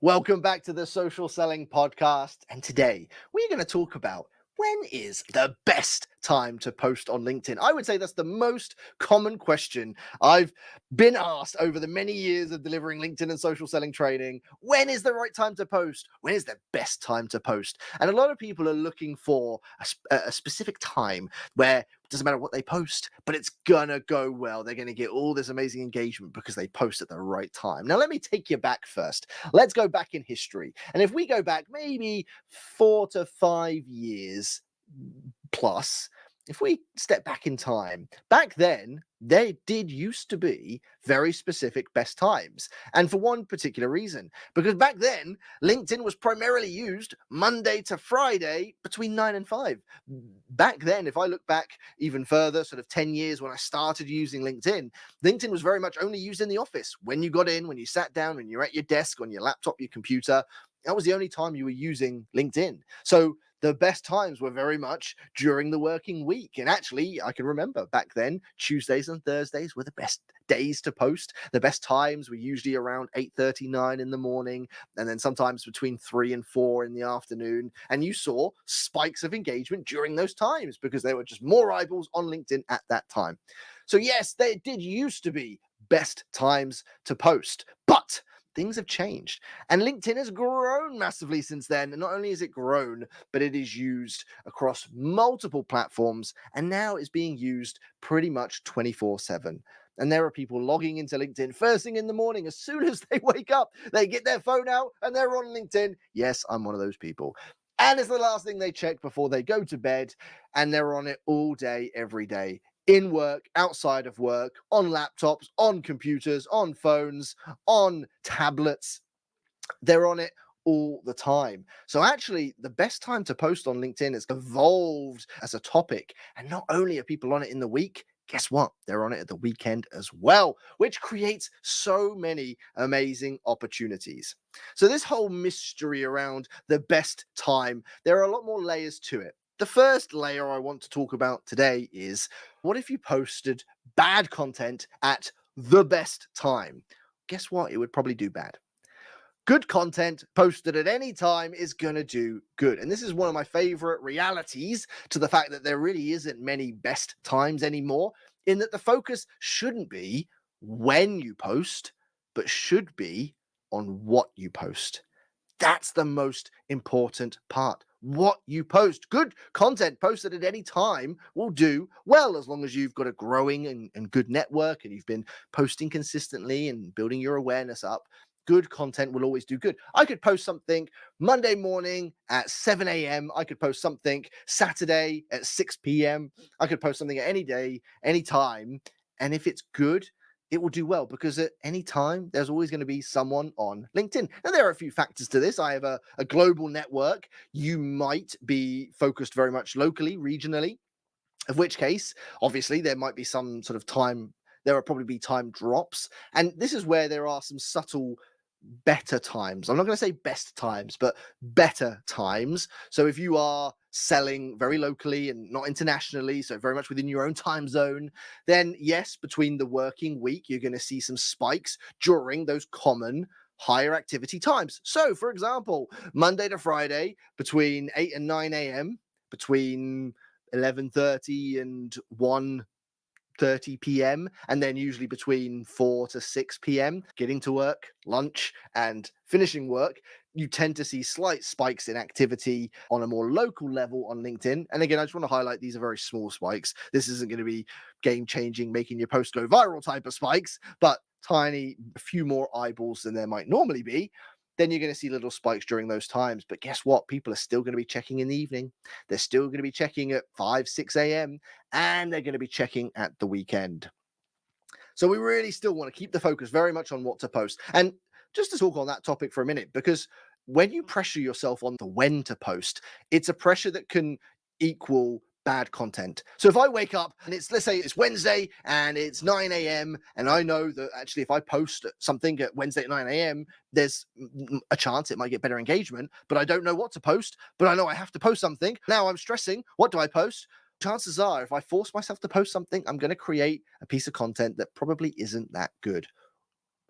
Welcome back to the Social Selling Podcast. And today we're going to talk about when is the best time to post on LinkedIn? I would say that's the most common question I've been asked over the many years of delivering LinkedIn and social selling training. When is the right time to post? When is the best time to post? And a lot of people are looking for a specific time where it doesn't matter what they post, but it's gonna go well. They're gonna get all this amazing engagement because they post at the right time. Now, let me take you back first. Let's go back in history. And if we go back maybe 4 to 5 years plus, if we step back in time, back then, there did used to be very specific best times. And for one particular reason, because back then, LinkedIn was primarily used Monday to Friday between 9 and 5. Back then, if I look back even further, sort of 10 years when I started using LinkedIn, LinkedIn was very much only used in the office. When you got in, when you sat down, when you're at your desk, on your laptop, your computer, that was the only time you were using LinkedIn. So the best times were very much during the working week. And actually, I can remember back then, Tuesdays and Thursdays were the best days to post. The best times were usually around 8:39 in the morning, and then sometimes between 3 and 4 in the afternoon. And you saw spikes of engagement during those times because there were just more eyeballs on LinkedIn at that time. So yes, there did used to be best times to post, but things have changed. And LinkedIn has grown massively since then. And not only has it grown, but it is used across multiple platforms and now is being used pretty much 24/7. And there are people logging into LinkedIn first thing in the morning. As soon as they wake up, they get their phone out and they're on LinkedIn. Yes, I'm one of those people. And it's the last thing they check before they go to bed. And they're on it all day, every day, in work, outside of work, on laptops, on computers, on phones, on tablets. They're on it all the time. So actually, the best time to post on LinkedIn has evolved as a topic. And not only are people on it in the week, guess what? They're on it at the weekend as well, which creates so many amazing opportunities. So, this whole mystery around the best time, there are a lot more layers to it. The first layer I want to talk about today is what if you posted bad content at the best time? Guess what? It would probably do bad. Good content posted at any time is going to do good. And this is one of my favorite realities to the fact that there really isn't many best times anymore, in that the focus shouldn't be when you post, but should be on what you post. That's the most important part. What you post. Good content posted at any time will do well as long as you've got a growing and good network and you've been posting consistently and building your awareness up. Good content will always do good. I could post something Monday morning at 7 a.m. I could post something Saturday at 6 p.m. I could post something at any day, any time. And if it's good, it will do well because at any time there's always going to be someone on LinkedIn. Now, there are a few factors to this. I have a global network. You might be focused very much locally, regionally, of which case, obviously, there might be some sort of time. There will probably be time drops. And this is where there are some subtle better times. I'm not going to say best times, but better times. So if you are selling very locally and not internationally, so very much within your own time zone, then yes, between the working week, you're going to see some spikes during those common higher activity times. So, for example, Monday to Friday between 8 and 9 a.m., between 11:30 and 1:30 p.m. and then usually between 4 to 6 p.m. getting to work, lunch, and finishing work, you tend to see slight spikes in activity on a more local level on LinkedIn. And again, I just want to highlight these are very small spikes. This isn't going to be game changing, making your post go viral type of spikes, but tiny, a few more eyeballs than there might normally be. Then you're going to see little spikes during those times. But guess what? People are still going to be checking in the evening. They're still going to be checking at 5, 6 a.m. and they're going to be checking at the weekend. So we really still want to keep the focus very much on what to post. And just to talk on that topic for a minute, because when you pressure yourself on the when to post, it's a pressure that can equal bad content. So if I wake up and let's say it's Wednesday and it's 9 a.m. and I know that actually if I post something at Wednesday at 9 a.m., there's a chance it might get better engagement, but I don't know what to post, but I know I have to post something. Now I'm stressing, what do I post? Chances are, if I force myself to post something, I'm going to create a piece of content that probably isn't that good.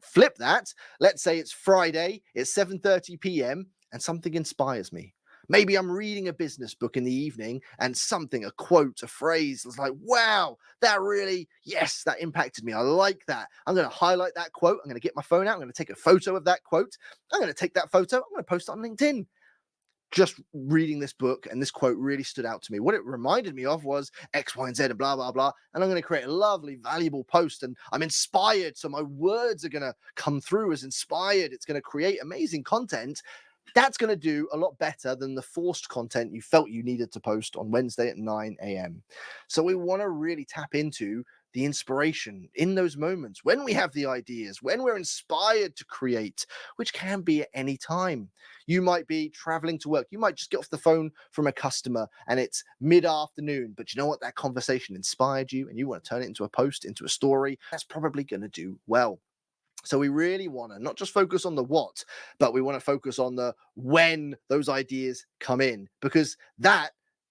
Flip that. Let's say it's Friday, it's 7:30 p.m. and something inspires me. Maybe I'm reading a business book in the evening and something, a quote, a phrase is like, wow, that really, yes, that impacted me. I like that. I'm going to highlight that quote. I'm going to get my phone out. I'm going to take a photo of that quote. I'm going to take that photo. I'm going to post it on LinkedIn. Just reading this book and this quote really stood out to me. What it reminded me of was X, Y, and Z and blah, blah, blah. And I'm going to create a lovely, valuable post. And I'm inspired. So my words are going to come through as inspired. It's going to create amazing content. That's going to do a lot better than the forced content you felt you needed to post on Wednesday at 9 a.m. So we want to really tap into the inspiration in those moments when we have the ideas, when we're inspired to create, which can be at any time. You might be traveling to work. You might just get off the phone from a customer and it's mid-afternoon, but you know what? That conversation inspired you and you want to turn it into a post, into a story. That's probably going to do well. So we really want to not just focus on the what, but we want to focus on the when those ideas come in, because that,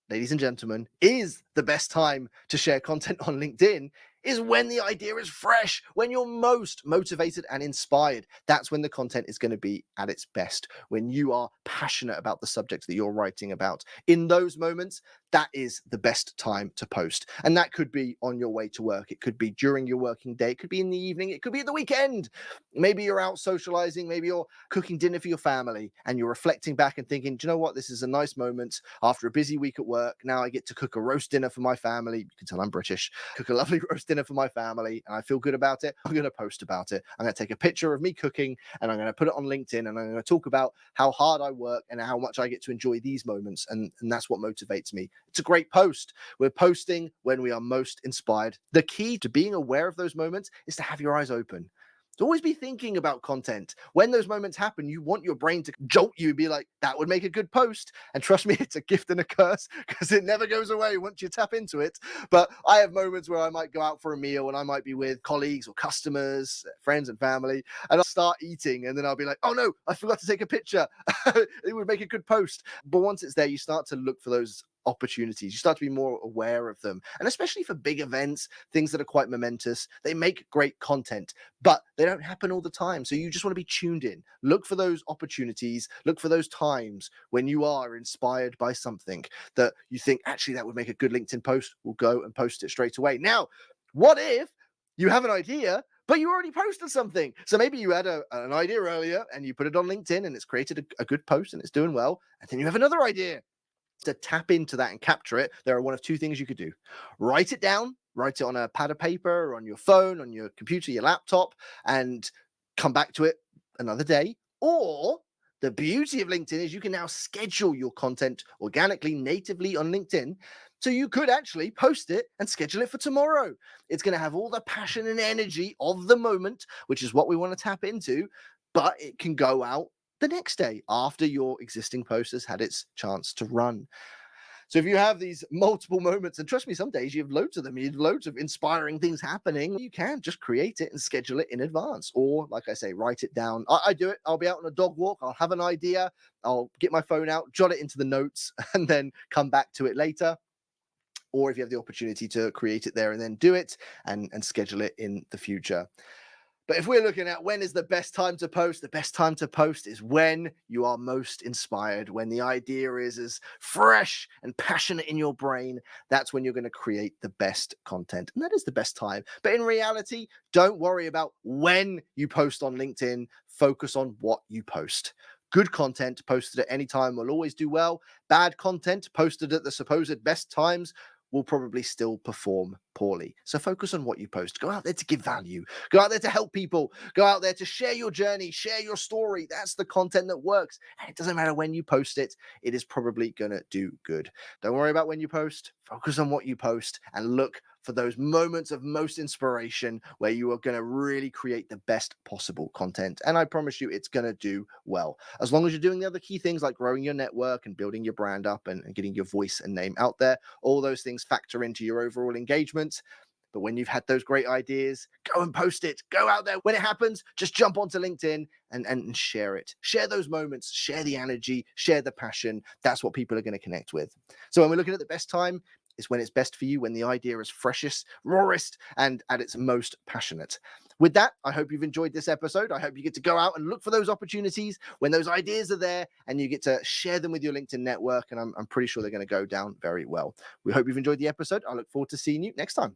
ladies and gentlemen, is the best time to share content on LinkedIn, is when the idea is fresh, when you're most motivated and inspired. That's when the content is going to be at its best, when you are passionate about the subject that you're writing about. In those moments, that is the best time to post. And that could be on your way to work. It could be during your working day. It could be in the evening. It could be at the weekend. Maybe you're out socializing. Maybe you're cooking dinner for your family and you're reflecting back and thinking, do you know what? This is a nice moment after a busy week at work. Now I get to cook a roast dinner for my family. You can tell I'm British. Cook a lovely roast dinner for my family and I feel good about it. I'm going to post about it. I'm going to take a picture of me cooking and I'm going to put it on LinkedIn and I'm going to talk about how hard I work and how much I get to enjoy these moments. And that's what motivates me. It's a great post. We're posting when we are most inspired. The key to being aware of those moments is to have your eyes open. To always be thinking about content. When those moments happen, you want your brain to jolt you, be like, that would make a good post. And trust me, it's a gift and a curse because it never goes away once you tap into it. But I have moments where I might go out for a meal and I might be with colleagues or customers, friends and family, and I'll start eating and then I'll be like, oh no, I forgot to take a picture. It would make a good post. But once it's there, you start to look for those opportunities. You start to be more aware of them. And especially for big events, things that are quite momentous, they make great content, but they don't happen all the time. So you just want to be tuned in. Look for those opportunities, look for those times when you are inspired by something that you think, actually, that would make a good LinkedIn post. We'll go and post it straight away. Now, what if you have an idea, but you already posted something? So maybe you had an idea earlier and you put it on LinkedIn and it's created a good post and it's doing well. And then you have another idea. To tap into that and capture it, there are one of two things you could do. Write it down, write it on a pad of paper, or on your phone, on your computer, your laptop, and come back to it another day. Or the beauty of LinkedIn is you can now schedule your content organically, natively on LinkedIn. So you could actually post it and schedule it for tomorrow. It's going to have all the passion and energy of the moment, which is what we want to tap into, but it can go out the next day after your existing post has had its chance to run. So if you have these multiple moments, and trust me, some days you have loads of them, you have loads of inspiring things happening, you can just create it and schedule it in advance. Or, like I say, write it down. I do it. I'll be out on a dog walk. I'll have an idea. I'll get my phone out, jot it into the notes, and then come back to it later. Or if you have the opportunity to create it there and then do it and schedule it in the future. But if we're looking at when is the best time to post, the best time to post is when you are most inspired, when the idea is as fresh and passionate in your brain. That's when you're going to create the best content. And that is the best time. But in reality, don't worry about when you post on LinkedIn. Focus on what you post. Good content posted at any time will always do well. Bad content posted at the supposed best times will probably still perform poorly. So focus on what you post. Go out there to give value. Go out there to help people. Go out there to share your journey, share your story. That's the content that works. And it doesn't matter when you post it, it is probably going to do good. Don't worry about when you post. Focus on what you post and look for those moments of most inspiration where you are going to really create the best possible content. And I promise you, it's going to do well. As long as you're doing the other key things like growing your network and building your brand up and getting your voice and name out there, all those things factor into your overall engagement. But when you've had those great ideas, go and post it. Go out there. When it happens, just jump onto LinkedIn and share it. Share those moments, share the energy, share the passion. That's what people are going to connect with. So when we're looking at the best time, is when it's best for you, when the idea is freshest, rawest, and at its most passionate. with that, I hope you've enjoyed this episode. I hope you get to go out and look for those opportunities when those ideas are there, and you get to share them with your LinkedIn network. And I'm pretty sure they're going to go down very well. We hope you've enjoyed the episode. I look forward to seeing you next time.